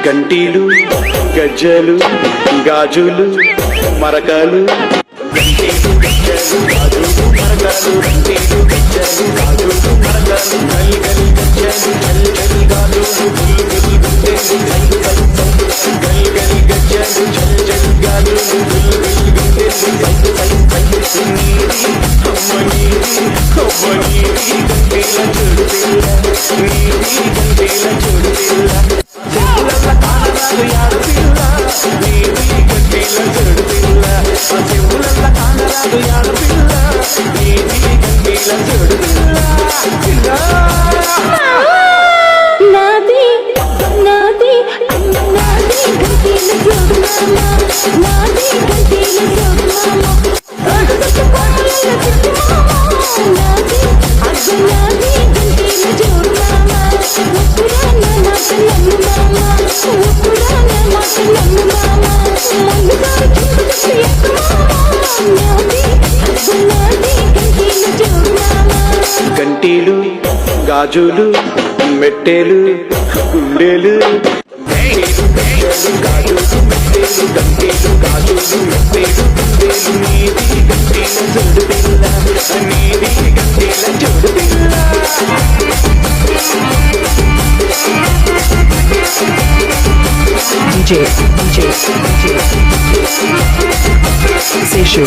గంటీలు గజ్జలు గాజులు మరకాలు గంటీలు గాజులు మెట్టెలు గుండెలు Seshu.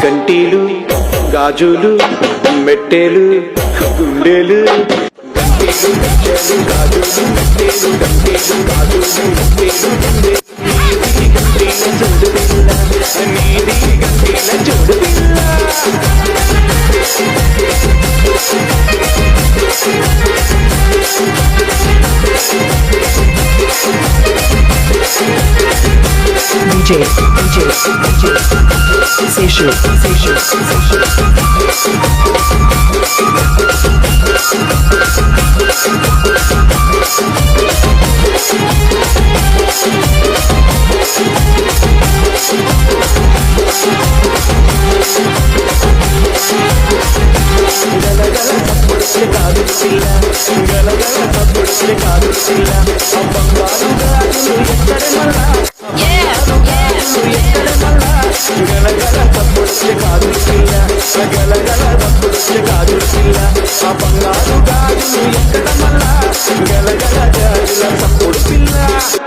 గంటీలు గాజులు మెట్టెలు గుండెలు Seshu.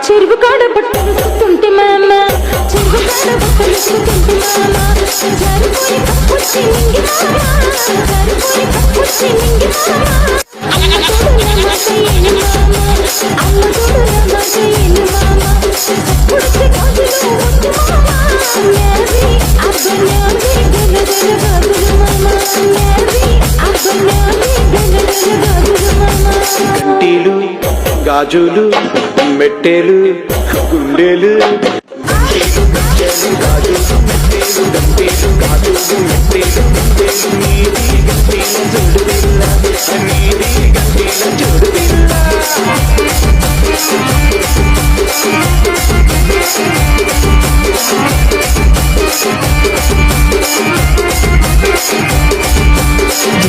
చెరువు కాడ బట్టలుస్తుంటే మామ చెరువు కాడ బట్టలుస్తుంటే మామ జారిపోయి కప్పుచ్చి నింగి మామ జారిపోయి కప్పుచ్చి నింగి మామ అమ్మ తోడు నా మాట ఏను మామ అమ్మ తోడు నా మాట ఏను మామ కప్పుడికి గాజులు వద్దు మామ నేవి అబ్బనావి గలగల గాజులు మామ నేవి అబ్బనావి గలగల గాజులు మామ గంటీలు గాజులు మెట్టెలు గుండెలు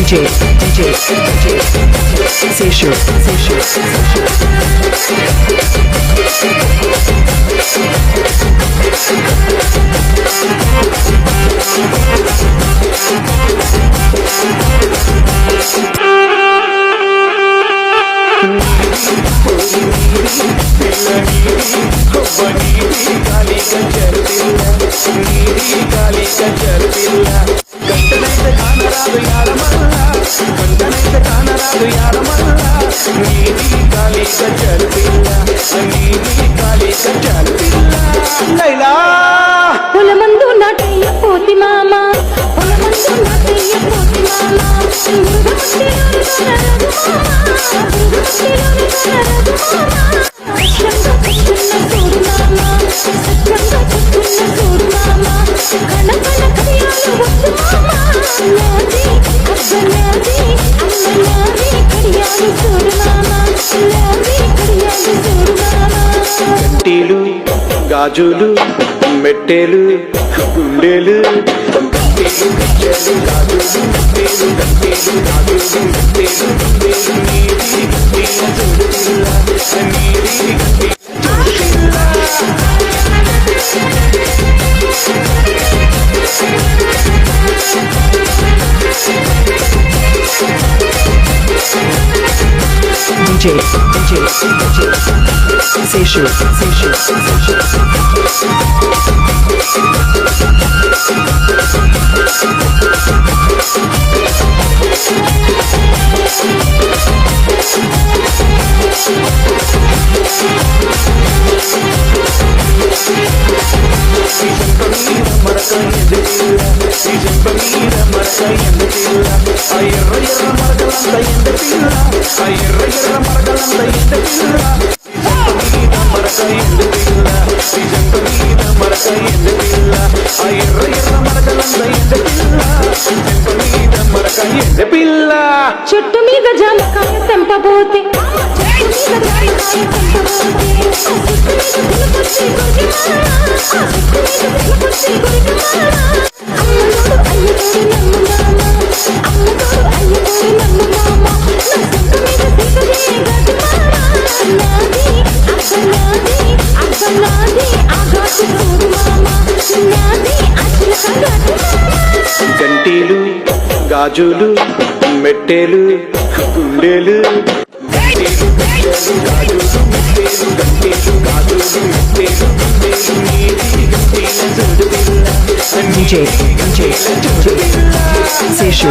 DJ Seshu. లైలా పొలమందు నాటయ్య పోతి మామ పొలమందు నాటయ్య పోతి మామ గంటీలు గాజులు మెట్టెలు గుండెలు గంటీలు గజ్జెలు గాజులు మెట్టెలు గంటీలు గాజులు మెట్టెలు గుండెలు నీది గంటీల చూడు పిల్ల నీది గంటీల DJ. Seshu. పిల్ల చెట్టు మీద జామకాయ తెంపబోతే గంటీలు గాజులు మెట్టెలు గుండెలు గంటీలు గజ్జెలు గాజులు మెట్టెలు గంటీలు గాజులు మెట్టెలు గుండెలు నీది గంటీల చూడు పిల్ల DJ. Seshu.